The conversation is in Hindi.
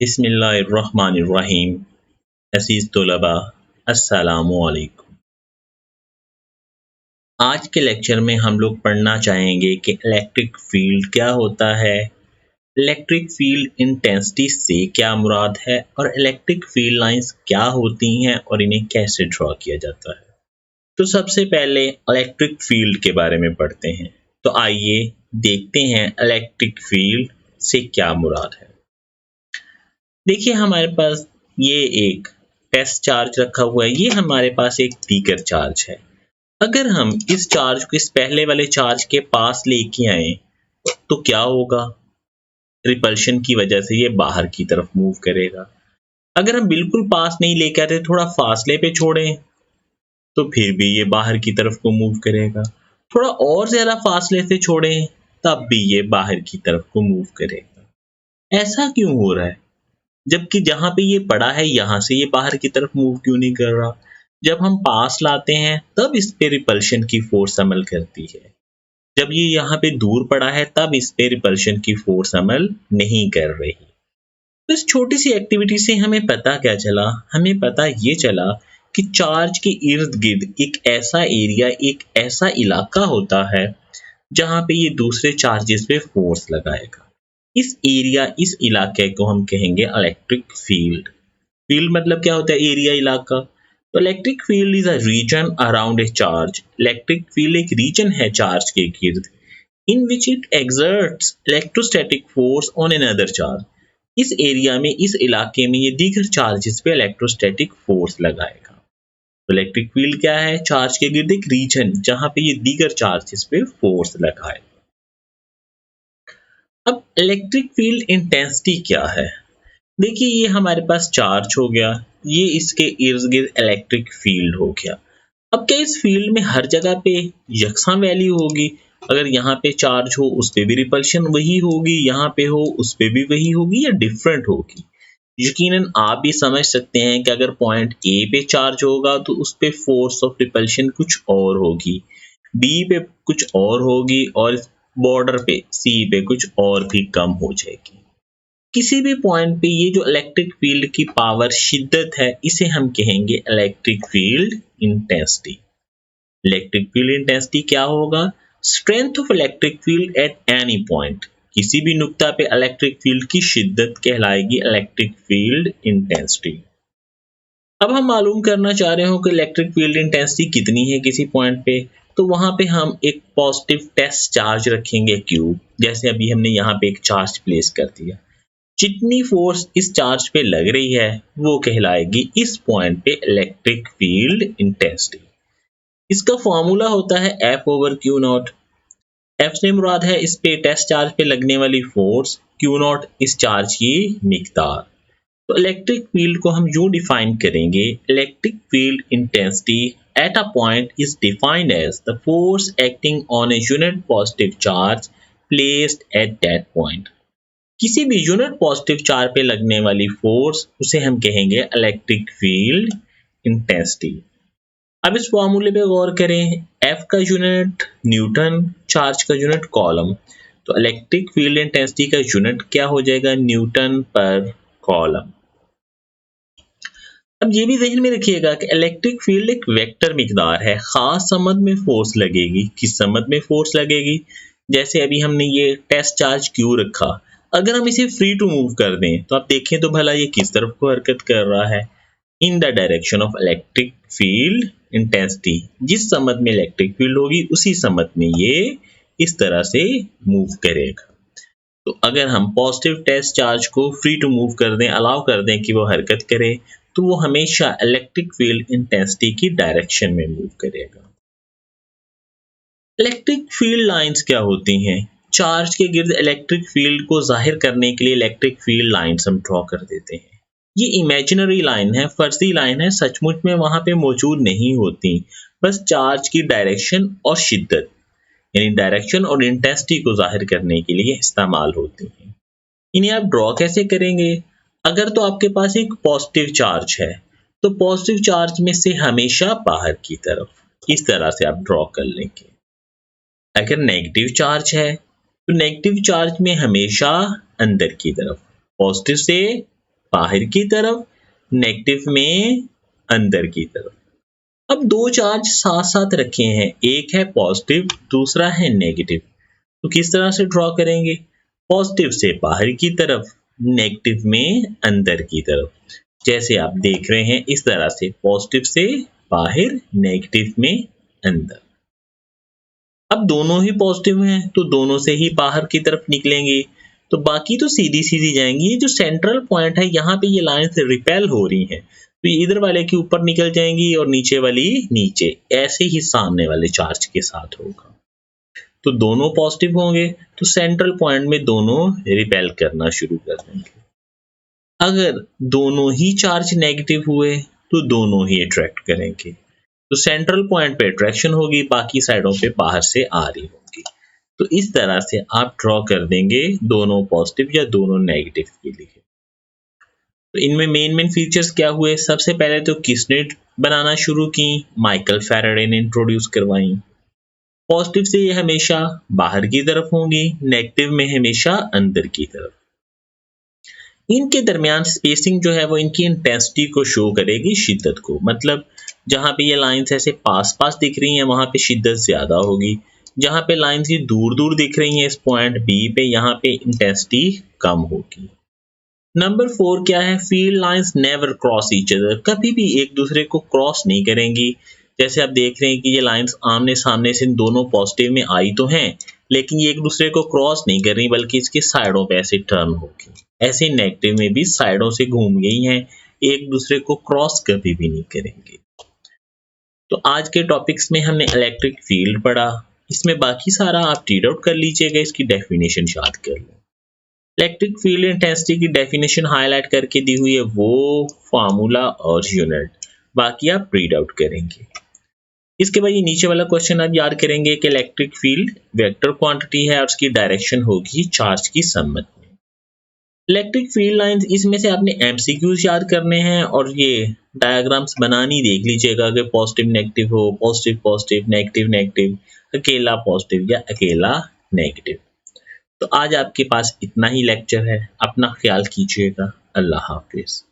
बिस्मिल्लाहिर्रहमानिर्रहीम। अज़ीज़ तलबा, अस्सलामु अलैकुम। आज के लेक्चर में हम लोग पढ़ना चाहेंगे कि इलेक्ट्रिक फील्ड क्या होता है, इलेक्ट्रिक फील्ड इंटेंसिटी से क्या मुराद है और इलेक्ट्रिक फील्ड लाइंस क्या होती हैं और इन्हें कैसे ड्रॉ किया जाता है। तो सबसे पहले इलेक्ट्रिक फील्ड के बारे में पढ़ते हैं। तो आइए देखते हैं इलेक्ट्रिक फील्ड से क्या मुराद है। देखिए, हमारे पास ये एक टेस्ट चार्ज रखा हुआ है, ये हमारे पास एक दीगर चार्ज है। अगर हम इस चार्ज को इस पहले वाले चार्ज के पास लेके आए तो क्या होगा? रिपल्शन की वजह से ये बाहर की तरफ मूव करेगा। अगर हम बिल्कुल पास नहीं लेके आते, थोड़ा फासले पे छोड़ें, तो फिर भी ये बाहर की तरफ को मूव करेगा। थोड़ा और ज्यादा फासले से छोड़ें, तब भी ये बाहर की तरफ को मूव करेगा। ऐसा क्यों हो रहा है? जबकि जहां पे ये पड़ा है, यहां से ये बाहर की तरफ मूव क्यों नहीं कर रहा? जब हम पास लाते हैं तब इस पे रिपल्शन की फोर्स अमल करती है। जब ये यहाँ पे दूर पड़ा है तब इस पे रिपल्शन की फोर्स अमल नहीं कर रही। तो इस छोटी सी एक्टिविटी से हमें पता क्या चला? हमें पता ये चला कि चार्ज के इर्द गिर्द एक ऐसा एरिया, एक ऐसा इलाका होता है जहां पे ये दूसरे चार्जेस पे फोर्स लगाएगा। इस एरिया, इस इलाके को हम कहेंगे इलेक्ट्रिक फील्ड। फील्ड मतलब क्या होता है? एरिया, इलाका। तो electric field is a region around a charge. Electric field एक रीजन है चार्ज के गिर्द, in which it exerts electrostatic force on another charge. इस एरिया में, इस इलाके में ये दीगर चार्जेस पे इलेक्ट्रोस्टैटिक फोर्स लगाएगा। तो इलेक्ट्रिक फील्ड क्या है? चार्ज के गिर्द एक रीजन जहां पे ये दीगर चार्जेस पे फोर्स लगाएगा। अब इलेक्ट्रिक फील्ड इंटेंसिटी क्या है? देखिए, ये हमारे पास चार्ज हो गया, ये इसके इर्द गिर्द इलेक्ट्रिक फील्ड हो गया। अब क्या इस फील्ड में हर जगह पे यकसां वैल्यू होगी? अगर यहाँ पे चार्ज हो उस पे भी रिपल्शन वही होगी, यहाँ पे हो उस पे भी वही होगी, या डिफरेंट होगी? यकीनन आप भी समझ सकते हैं कि अगर पॉइंट ए पे चार्ज होगा तो उस पे फोर्स ऑफ रिपल्शन कुछ और होगी, बी पे कुछ और होगी, और बॉर्डर पे सी पे कुछ और भी कम हो जाएगी। किसी भी पॉइंट पे ये जो इलेक्ट्रिक फील्ड की पावर, शिद्दत है, इसे हम कहेंगे electric field intensity. Electric field intensity क्या होगा? Strength of electric field at any point. किसी भी नुक्ता पे इलेक्ट्रिक फील्ड की शिद्दत कहलाएगी इलेक्ट्रिक फील्ड इंटेंसिटी। अब हम मालूम करना चाह रहे हो कि इलेक्ट्रिक फील्ड इंटेंसिटी कितनी है किसी पॉइंट पे, तो वहां पे हम एक पॉजिटिव टेस्ट चार्ज रखेंगे Q। जैसे अभी हमने यहाँ पे एक चार्ज प्लेस कर दिया, जितनी फोर्स इस चार्ज पे लग रही है वो कहलाएगी इस पॉइंट पे इलेक्ट्रिक फील्ड इंटेंसिटी। इसका फॉर्मूला होता है F/Q0। F से मुराद है इस पे टेस्ट चार्ज पे लगने वाली फोर्स, Q0 इस चार्ज की मिकदार। तो इलेक्ट्रिक फील्ड को हम यूं डिफाइन करेंगे, electric field intensity at a point is defined as the force acting on a unit positive charge placed at that point. किसी भी यूनिट पॉजिटिव चार्ज पे लगने वाली फोर्स, उसे हम कहेंगे इलेक्ट्रिक फील्ड इंटेंसिटी। अब इस फॉर्मूले पे गौर करें, F का यूनिट न्यूटन, चार्ज का यूनिट कॉलम। तो इलेक्ट्रिक फील्ड इंटेंसिटी का यूनिट क्या हो जाएगा? न्यूटन पर कॉलम। अब ये भी ज़हन में रखिएगा कि इलेक्ट्रिक फील्ड एक वेक्टर मिकदार है, खास समत में फोर्स लगेगी। किस समत में फोर्स लगेगी? जैसे अभी हमने ये टेस्ट चार्ज Q रखा, अगर हम इसे फ्री टू मूव कर दें तो आप देखें तो भला ये किस तरफ को हरकत कर रहा है? In the direction of electric field intensity. जिस समत में इलेक्ट्रिक फील्ड होगी उसी समत में ये इस तरह से मूव करेगा। तो अगर हम पॉजिटिव टेस्ट चार्ज को फ्री टू मूव कर दें, अलाउ कर दें कि वो हरकत करे, तो वो हमेशा इलेक्ट्रिक फील्ड इंटेंसिटी की डायरेक्शन में मूव करेगा। इलेक्ट्रिक फील्ड लाइंस क्या होती हैं? चार्ज के गिर्द इलेक्ट्रिक फील्ड को जाहिर करने के लिए इलेक्ट्रिक फील्ड लाइंस हम ड्रॉ कर देते हैं। ये इमेजिनरी लाइन है, फर्जी लाइन है, सचमुच में वहां पे मौजूद नहीं होती, बस चार्ज की डायरेक्शन और शिद्दत, यानी डायरेक्शन और इंटेंसिटी को जाहिर करने के लिए इस्तेमाल होती हैं। इन्हें आप ड्रॉ कैसे करेंगे? अगर तो आपके पास एक पॉजिटिव चार्ज है, तो पॉजिटिव चार्ज में से हमेशा बाहर की तरफ इस तरह से आप ड्रॉ कर लेंगे। अगर नेगेटिव चार्ज है तो नेगेटिव चार्ज में हमेशा अंदर की तरफ, पॉजिटिव से बाहर की तरफ, नेगेटिव में अंदर की तरफ। अब दो चार्ज साथ साथ रखे हैं, एक है पॉजिटिव, दूसरा है नेगेटिव। तो किस तरह से ड्रॉ करेंगे? पॉजिटिव से बाहर की तरफ, नेगेटिव में अंदर की तरफ। जैसे आप देख रहे हैं इस तरह से, पॉजिटिव से बाहर, नेगेटिव में अंदर। अब दोनों ही पॉजिटिव हैं तो दोनों से ही बाहर की तरफ निकलेंगे, तो बाकी तो सीधी सीधी जाएंगी। ये जो सेंट्रल पॉइंट है यहाँ पे ये लाइन से रिपेल हो रही है, तो ये इधर वाले के ऊपर निकल जाएंगी और नीचे वाली नीचे, ऐसे ही सामने वाले चार्ज के साथ होगा। तो दोनों पॉजिटिव होंगे तो सेंट्रल पॉइंट में दोनों रिपेल करना शुरू कर देंगे। अगर दोनों ही चार्ज नेगेटिव हुए तो दोनों ही अट्रैक्ट करेंगे, तो सेंट्रल पॉइंट पे अट्रैक्शन होगी, बाकी साइडों पे बाहर से आ रही होगी। तो इस तरह से आप ड्रॉ कर देंगे दोनों पॉजिटिव या दोनों नेगेटिव के लिए। तो इनमें मेन फीचर्स क्या हुए? सबसे पहले तो किसने बनाना शुरू की? माइकल फैराडे ने इंट्रोड्यूस करवाई। पॉजिटिव से ये हमेशा बाहर की तरफ होंगी, नेगेटिव में हमेशा अंदर की तरफ। इनके दरमियान स्पेसिंग जो है वो इनकी इंटेंसिटी को शो करेगी, शिद्दत को। मतलब जहाँ पे ये लाइंस ऐसे पास पास दिख रही हैं वहाँ पे शिद्दत ज़्यादा होगी, जहाँ पे लाइंस ये दूर दूर दिख रही हैं इस पॉइंट बी पे, यहाँ पे इंटेंसिटी कम होगी। नंबर 4 क्या है? Field lines never cross each other, कभी भी एक दूसरे को क्रॉस नहीं करेंगी। जैसे आप देख रहे हैं कि ये लाइंस आमने सामने से दोनों पॉजिटिव में आई तो हैं, लेकिन ये एक दूसरे को क्रॉस नहीं कर रही, बल्कि इसकी साइडों पे ऐसे टर्न होगी। ऐसे नेगेटिव में भी साइडों से घूम गई हैं, एक दूसरे को क्रॉस कभी भी नहीं करेंगे। तो आज के टॉपिक्स में हमने इलेक्ट्रिक फील्ड पढ़ा, इसमें बाकी सारा आप रीड आउट कर लीजिएगा, इसकी डेफिनेशन याद कर लें। इलेक्ट्रिक फील्ड इंटेंसिटी की डेफिनेशन हाईलाइट करके दी हुई है, वो फार्मूला और यूनिट, बाकी आप रीड आउट करेंगे। इसके बाद ये नीचे वाला क्वेश्चन आप याद करेंगे कि इलेक्ट्रिक फील्ड वेक्टर क्वांटिटी है और उसकी डायरेक्शन होगी चार्ज की सम्मत में। इलेक्ट्रिक फील्ड लाइंस, इसमें से आपने एमसीक्यूज याद करने हैं और ये डायग्राम्स बनानी देख लीजिएगा कि पॉजिटिव नेगेटिव हो, पॉजिटिव पॉजिटिव, नेगेटिव नेगेटिव, अकेला पॉजिटिव या अकेला नेगेटिव। तो आज आपके पास इतना ही लेक्चर है, अपना ख्याल कीजिएगा। अल्लाह हाफिज।